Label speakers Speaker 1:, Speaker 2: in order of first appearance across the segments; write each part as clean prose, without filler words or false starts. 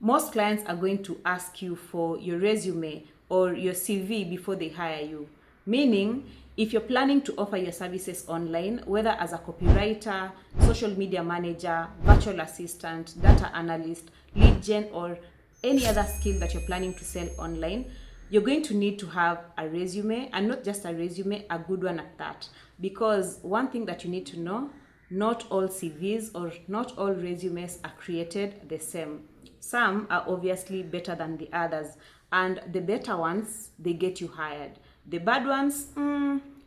Speaker 1: Most clients are going to ask you for your resume or your CV before they hire you. Meaning, if you're planning to offer your services online, whether as a copywriter, social media manager, virtual assistant, data analyst, lead gen, or any other skill that you're planning to sell online, you're going to need to have a resume, and not just a resume, a good one at that. Because one thing that you need to know, not all CVs or not all resumes are created the same. Some are obviously better than the others, and the better ones, they get you hired. The bad ones,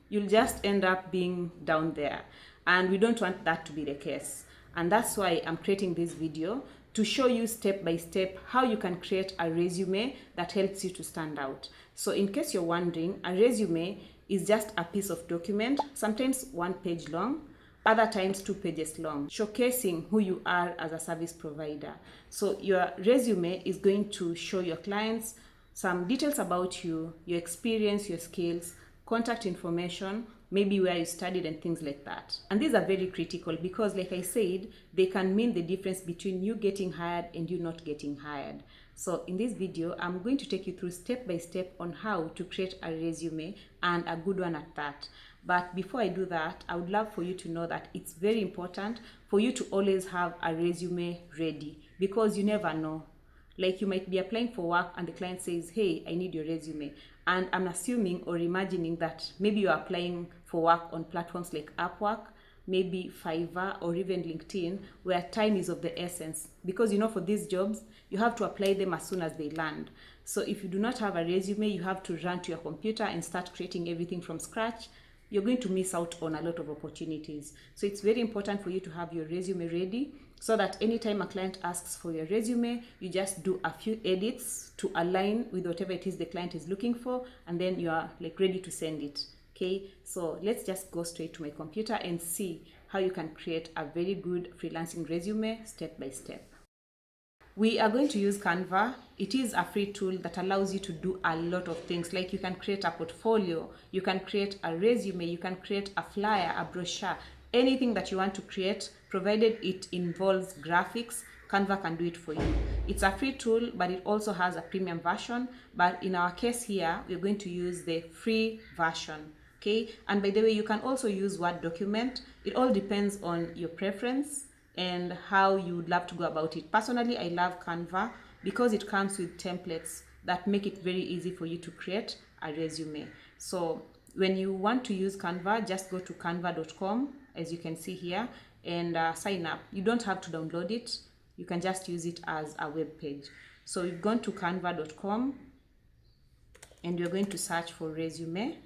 Speaker 1: you'll just end up being down there, and we don't want that to be the case. And that's why I'm creating this video, to show you step by step how you can create a resume that helps you to stand out. So in case you're wondering, a resume is just a piece of document, sometimes 1 page long, other times 2 pages long, showcasing who you are as a service provider. So your resume is going to show your clients some details about you, your experience, your skills, contact information, maybe where you studied and things like that. And these are very critical because, like I said, they can mean the difference between you getting hired and you not getting hired. So in this video, I'm going to take you through step by step on how to create a resume, and a good one at that. But before I do that, I would love for you to know that it's very important for you to always have a resume ready, because you never know. Like, you might be applying for work and the client says, hey, I need your resume. And I'm assuming or imagining that maybe you're applying for work on platforms like Upwork, maybe Fiverr, or even LinkedIn, where time is of the essence. Because for these jobs, you have to apply them as soon as they land. So if you do not have a resume, you have to run to your computer and start creating everything from scratch. You're going to miss out on a lot of opportunities. So it's very important for you to have your resume ready, so that anytime a client asks for your resume, you just do a few edits to align with whatever it is the client is looking for, and then you are ready to send it. Okay, so let's just go straight to my computer and see how you can create a very good freelancing resume step by step. We are going to use Canva. It is a free tool that allows you to do a lot of things. Like, you can create a portfolio, you can create a resume, you can create a flyer, a brochure, anything that you want to create, provided it involves graphics. Canva can do it for you. It's a free tool, but it also has a premium version. But in our case here, we're going to use the free version. Okay, and by the way, you can also use Word document. It all depends on your preference and how you would love to go about it. Personally, I love Canva because it comes with templates that make it very easy for you to create a resume. So when you want to use Canva, just go to canva.com, as you can see here, and sign up. You don't have to download it. You can just use it as a web page. So we've gone to canva.com and you're going to search for resume.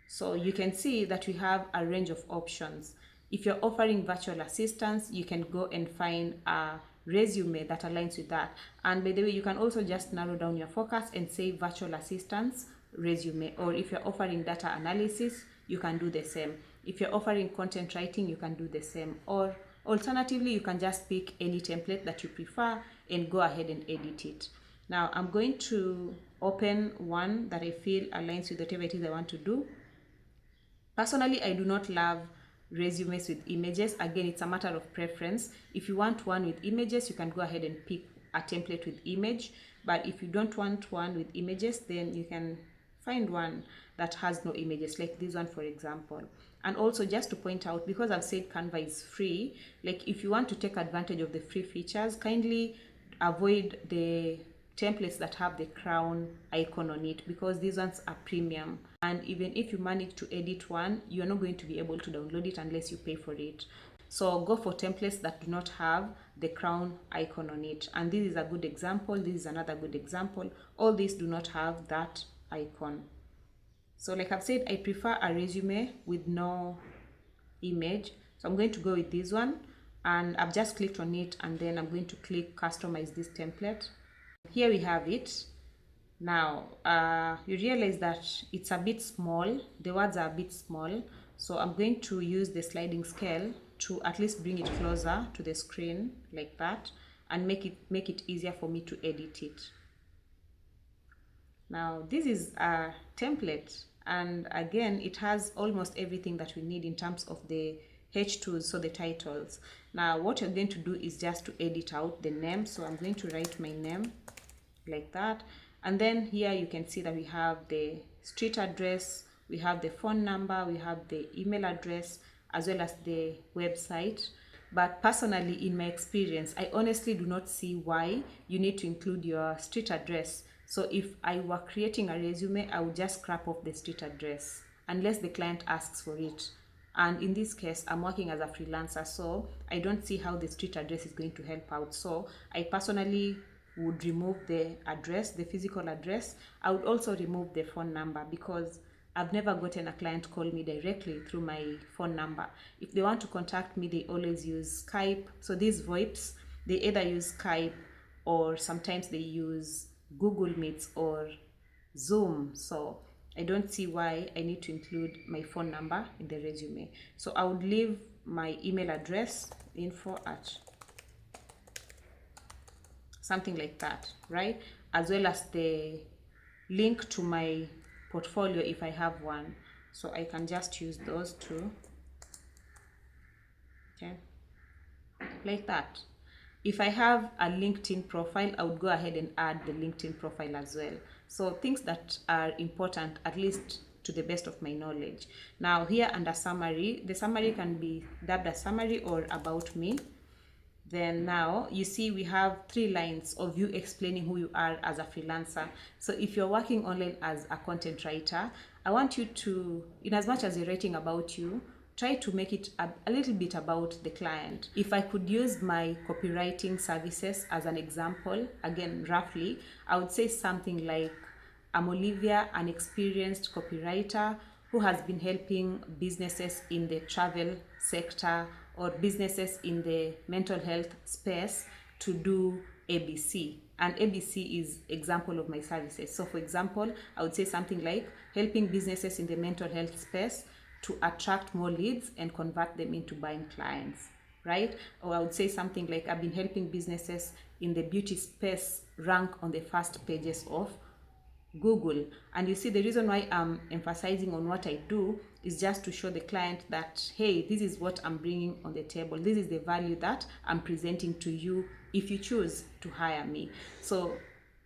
Speaker 1: So you can see that we have a range of options. If you're offering virtual assistants, you can go and find a resume that aligns with that. And by the way, you can also just narrow down your focus and say virtual assistants resume. Or if you're offering data analysis, you can do the same. If you're offering content writing, you can do the same. Or alternatively, you can just pick any template that you prefer and go ahead and edit it. Now I'm going to open one that I feel aligns with whatever it is I want to do. Personally, I do not love resumes with images. Again, it's a matter of preference. If you want one with images, you can go ahead and pick a template with image. But if you don't want one with images, then you can find one that has no images, like this one, for example. And also, just to point out, because I've said Canva is free, like, if you want to take advantage of the free features, kindly avoid the templates that have the crown icon on it, because these ones are premium, and even if you manage to edit one, you're not going to be able to download it unless you pay for it. So go for templates that do not have the crown icon on it, and this is a good example. This is another good example. All these do not have that icon. So like I've said, I prefer a resume with no image, so I'm going to go with this one, and I've just clicked on it, and then I'm going to click customize this template. Here we have it. Now you realize that it's a bit small, the words are a bit small, so I'm going to use the sliding scale to at least bring it closer to the screen like that, and make it easier for me to edit it. Now this is a template, and again, it has almost everything that we need in terms of the H2s, so the titles. Now what you're going to do is just to edit out the name. So I'm going to write my name like that, and then here you can see that we have the street address, we have the phone number, we have the email address, as well as the website. But personally, in my experience, I honestly do not see why you need to include your street address. So if I were creating a resume, I would just scrap off the street address unless the client asks for it. And in this case, I'm working as a freelancer, so I don't see how the street address is going to help out. So I personally would remove the address, the physical address. I would also remove the phone number, because I've never gotten a client call me directly through my phone number. If they want to contact me, they always use Skype. So these VoIPs, they either use Skype or sometimes they use Google Meets or Zoom. So I don't see why I need to include my phone number in the resume. So I would leave my email address, info at something like that, right? As well as the link to my portfolio if I have one. So I can just use those two, okay, like that. If I have a LinkedIn profile, I would go ahead and add the LinkedIn profile as well. So things that are important, at least to the best of my knowledge. Now here under summary, the summary can be dubbed as summary or about me. Then now you see we have 3 lines of you explaining who you are as a freelancer. So if you're working online as a content writer, I want you to, in as much as you're writing about you, try to make it a little bit about the client. If I could use my copywriting services as an example, again roughly, I would say something like, I'm Olivia, an experienced copywriter who has been helping businesses in the travel sector or businesses in the mental health space to do ABC. And ABC is example of my services. So for example, I would say something like helping businesses in the mental health space to attract more leads and convert them into buying clients, right? Or I would say something like, I've been helping businesses in the beauty space rank on the first pages of Google. And you see, the reason why I'm emphasizing on what I do is just to show the client that, hey, this is what I'm bringing on the table. This is the value that I'm presenting to you if you choose to hire me. So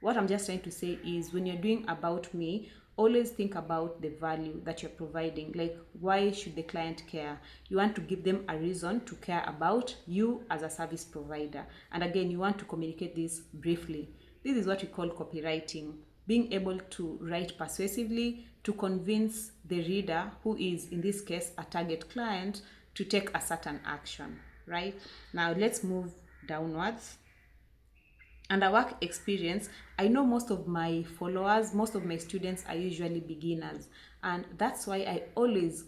Speaker 1: what I'm just trying to say is, when you're doing about me, always think about the value that you're providing. Like, why should the client care? You want to give them a reason to care about you as a service provider. And again, you want to communicate this briefly. This is what we call copywriting. Being able to write persuasively to convince the reader, who is in this case a target client, to take a certain action, right? Now let's move downwards. Under work experience, I know most of my followers, most of my students are usually beginners. And that's why I always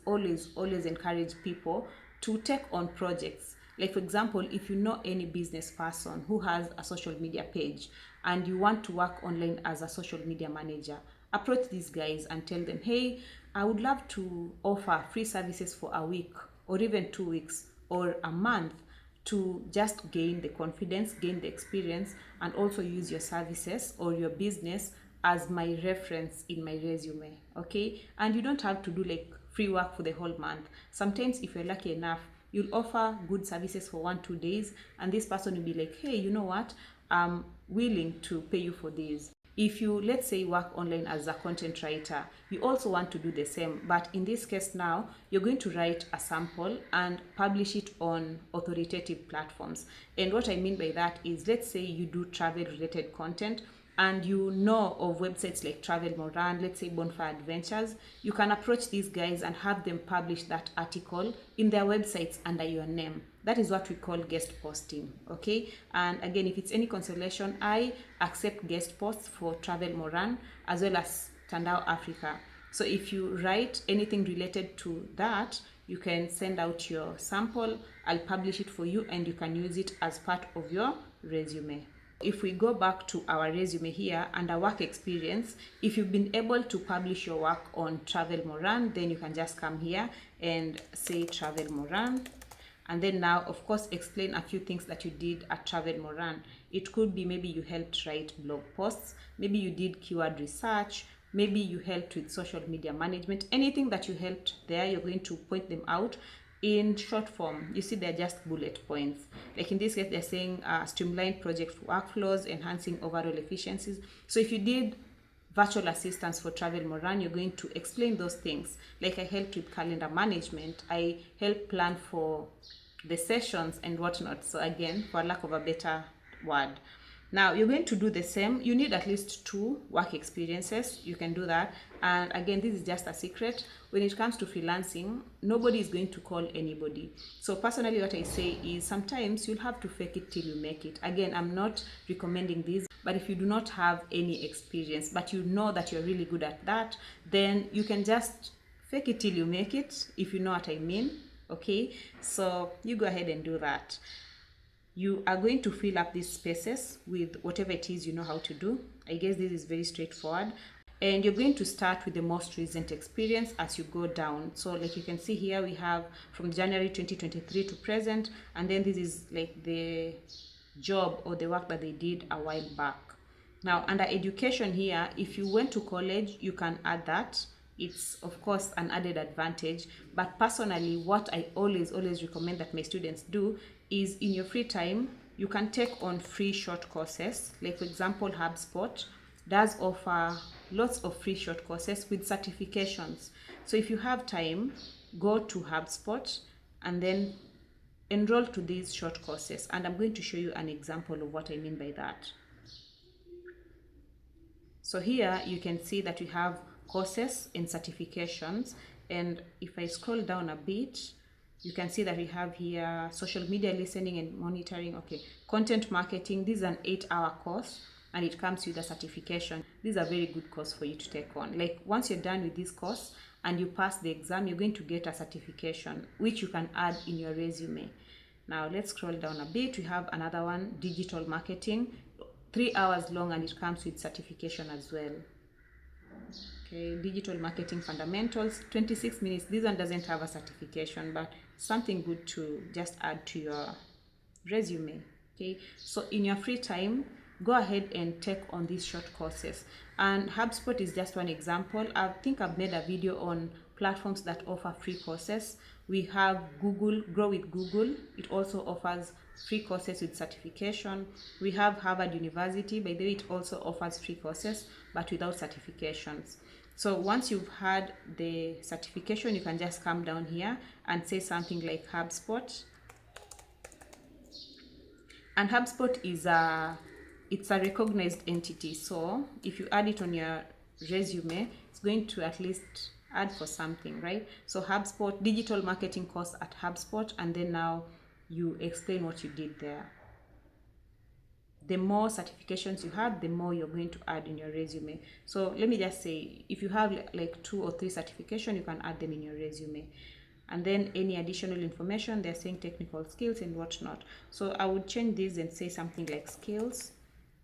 Speaker 1: encourage people to take on projects. Like for example, if you know any business person who has a social media page and you want to work online as a social media manager, approach these guys and tell them, hey, I would love to offer free services for a week or even 2 weeks or a month to just gain the confidence, gain the experience, and also use your services or your business as my reference in my resume, okay? And you don't have to do like free work for the whole month. Sometimes if you're lucky enough, you'll offer good services for 1-2 days, and this person will be like, hey, you know what, I'm willing to pay you for this. If you, let's say, work online as a content writer, you also want to do the same. But in this case now, you're going to write a sample and publish it on authoritative platforms. And what I mean by that is, let's say you do travel related content and you know of websites like Travel Moran, let's say Bonfire Adventures, you can approach these guys and have them publish that article in their websites under your name. That is what we call guest posting, okay? And again, if it's any consolation, I accept guest posts for Travel Moran as well as Tandao Africa. So if you write anything related to that, you can send out your sample, I'll publish it for you, and you can use it as part of your resume. If we go back to our resume here under work experience, if you've been able to publish your work on Travel Moran, then you can just come here and say Travel Moran. And then now, of course, explain a few things that you did at Travel Moran. It could be maybe you helped write blog posts, maybe you did keyword research, maybe you helped with social media management. Anything that you helped there, you're going to point them out in short form, you see they're just bullet points. Like in this case, they're saying streamlined project workflows, enhancing overall efficiencies. So if you did virtual assistance for Travel Moran, you're going to explain those things. Like I helped with calendar management, I help plan for the sessions and whatnot. So again, for lack of a better word. Now you're going to do the same. You need at least 2 work experiences. You can do that. And again, this is just a secret. When it comes to freelancing, nobody is going to call anybody. So personally, what I say is sometimes you'll have to fake it till you make it. Again, I'm not recommending this, but if you do not have any experience, but you know that you're really good at that, then you can just fake it till you make it, if you know what I mean. Okay, so you go ahead and do that. You are going to fill up these spaces with whatever it is you know how to do. I guess this is very straightforward. And you're going to start with the most recent experience as you go down. So like you can see here, we have from January 2023 to present, and then this is like the job or the work that they did a while back. Now under education here, if you went to college, you can add that. It's of course an added advantage, but personally what I always recommend that my students do is in your free time you can take on free short courses. Like for example, HubSpot does offer lots of free short courses with certifications. So if you have time, go to HubSpot and then enroll to these short courses, and I'm going to show you an example of what I mean by that. So here you can see that we have courses and certifications, and if I scroll down a bit, you can see that we have here social media listening and monitoring, okay, content marketing. This is an 8-hour course and it comes with a certification. This is a very good course for you to take on. Like once you're done with this course and you pass the exam, you're going to get a certification which you can add in your resume. Now let's scroll down a bit. We have another one, digital marketing, 3 hours long, and it comes with certification as well. Okay, digital marketing fundamentals, 26 minutes. This one doesn't have a certification, but something good to just add to your resume. Okay, so in your free time, go ahead and take on these short courses. And HubSpot is just one example. I think I've made a video on platforms that offer free courses. We have Google, Grow with Google. It also offers free courses with certification. We have Harvard University. By the way, it also offers free courses, but without certifications. So once you've had the certification, you can just come down here and say something like HubSpot. And HubSpot is it's a recognized entity. So if you add it on your resume, it's going to at least add for something, right? So HubSpot, digital marketing course at HubSpot, and then now you explain what you did there. The more certifications you have, the more you're going to add in your resume. So let me just say, if you have like 2 or 3 certifications, you can add them in your resume. And then any additional information, they're saying technical skills and whatnot. So I would change this and say something like skills.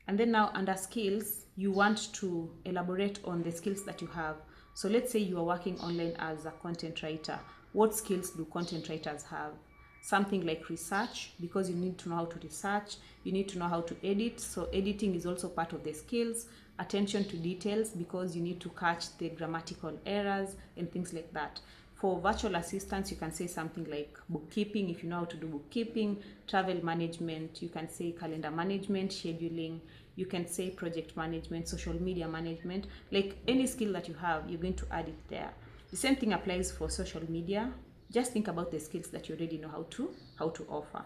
Speaker 1: And then now under skills, you want to elaborate on the skills that you have. So let's say you are working online as a content writer. What skills do content writers have? Something like research, because you need to know how to research. You need to know how to edit. So editing is also part of the skills. Attention to details, because you need to catch the grammatical errors and things like that. For virtual assistants, you can say something like bookkeeping, if you know how to do bookkeeping. Travel management, you can say calendar management, scheduling. You can say project management, social media management. Like any skill that you have, you're going to add it there. The same thing applies for social media. Just think about the skills that you already know how to offer.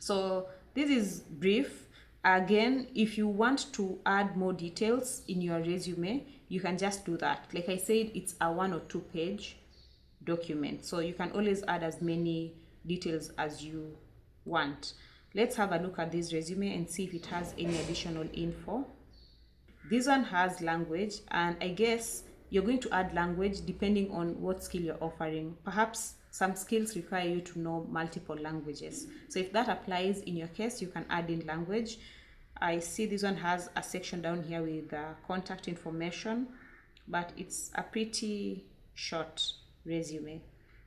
Speaker 1: So this is brief. Again, if you want to add more details in your resume, you can just do that. Like I said, it's a 1 or 2 page document, so you can always add as many details as you want. Let's have a look at this resume and see if it has any additional info. This one has language, and I guess you're going to add language depending on what skill you're offering. Perhaps some skills require you to know multiple languages. So if that applies in your case, you can add in language. I see this one has a section down here with contact information, but it's a pretty short resume.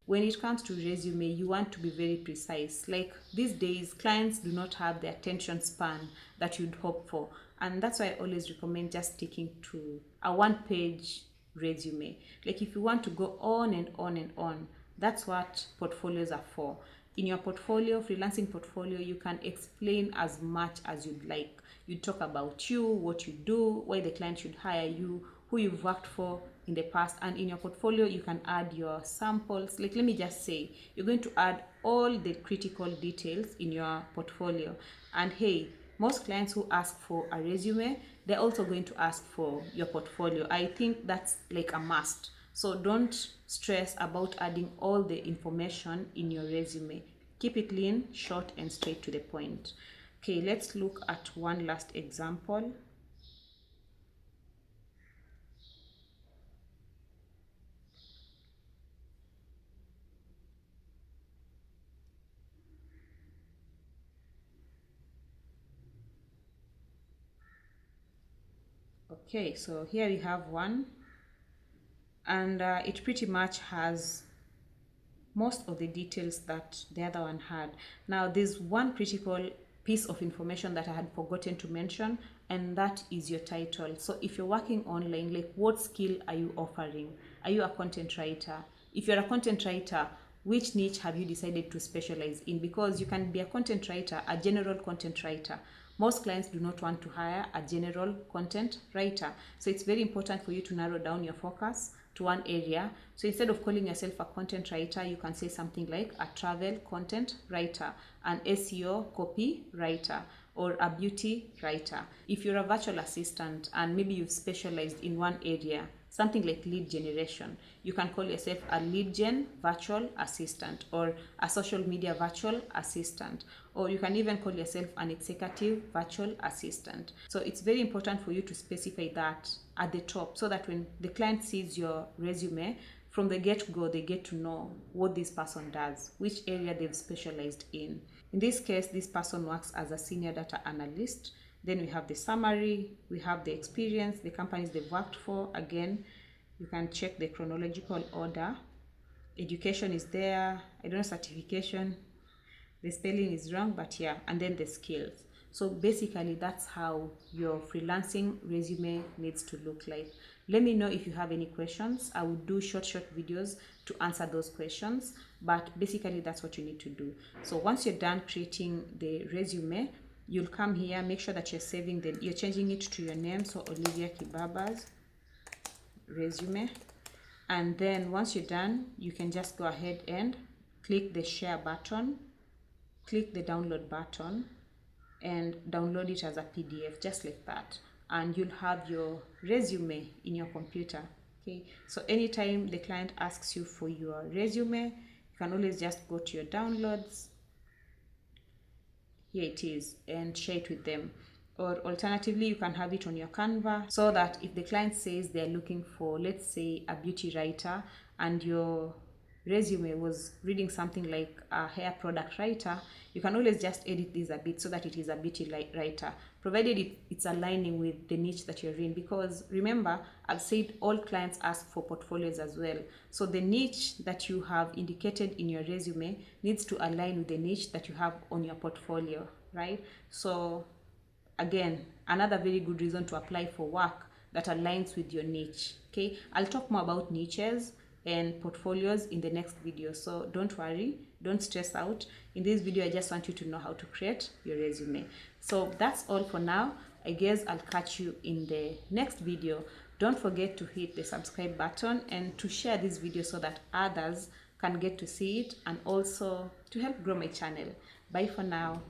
Speaker 1: When it comes to resume, you want to be very precise. Like these days, clients do not have the attention span that you'd hope for. And that's why I always recommend just sticking to a 1-page resume. Like if you want to go on and on and on, That's what portfolios are for. In your portfolio, freelancing portfolio, you can explain as much as you'd like. You talk about you, what you do, why the client should hire you, who you've worked for in the past. And in your portfolio, you can add your samples. Like, let me just say, you're going to add all the critical details in your portfolio. And hey, most clients who ask for a resume, they're also going to ask for your portfolio. I think that's like a must. So don't stress about adding all the information in your resume. Keep it lean, short, and straight to the point. Okay, let's look at one last example. Okay, so here we have one, and it pretty much has most of the details that the other one had. Now, there's one critical piece of information that I had forgotten to mention, and that is your title. So if you're working online, like, what skill are you offering? Are you a content writer? If you're a content writer, which niche have you decided to specialize in? Because you can be a content writer, a general content writer. Most clients do not want to hire a general content writer. So it's very important for you to narrow down your focus to one area. So instead of calling yourself a content writer, you can say something like a travel content writer, an SEO copy writer, or a beauty writer. If you're a virtual assistant and maybe you've specialized in one area, something like lead generation, you can call yourself a lead gen virtual assistant, or a social media virtual assistant, or you can even call yourself an executive virtual assistant. So it's very important for you to specify that at the top, so that when the client sees your resume, from the get-go, they get to know what this person does, which area they've specialized in. In this case, this person works as a senior data analyst. Then we have the summary, we have the experience, the companies they've worked for. Again, you can check the chronological order. Education is there. I don't know, certification. The spelling is wrong, but yeah, and then the skills. So basically, that's how your freelancing resume needs to look like. Let me know if you have any questions. I will do short videos to answer those questions, but basically that's what you need to do. So once you're done creating the resume, you'll come here, make sure that you're saving them, you're changing it to your name, so Olivia Kibaba's resume. And then once you're done, you can just go ahead and click the share button, click the download button, and download it as a PDF, just like that. And you'll have your resume in your computer. Okay, so anytime the client asks you for your resume, you can always just go to your downloads. Here it is, and share it with them. Or alternatively, you can have it on your Canva, so that if the client says they're looking for, let's say, a beauty writer, and your resume was reading something like a hair product writer, you can always just edit this a bit so that it is a beauty writer, provided it's aligning with the niche that you're in. Because remember, I've said all clients ask for portfolios as well. So the niche that you have indicated in your resume needs to align with the niche that you have on your portfolio, right? So again, another very good reason to apply for work that aligns with your niche. Okay, I'll talk more about niches and portfolios in the next video, so don't worry, don't stress out. In this video, I just want you to know how to create your resume. So that's all for now. I guess I'll catch you in the next video. Don't forget to hit the subscribe button and to share this video so that others can get to see it, and also to help grow my channel. Bye for now.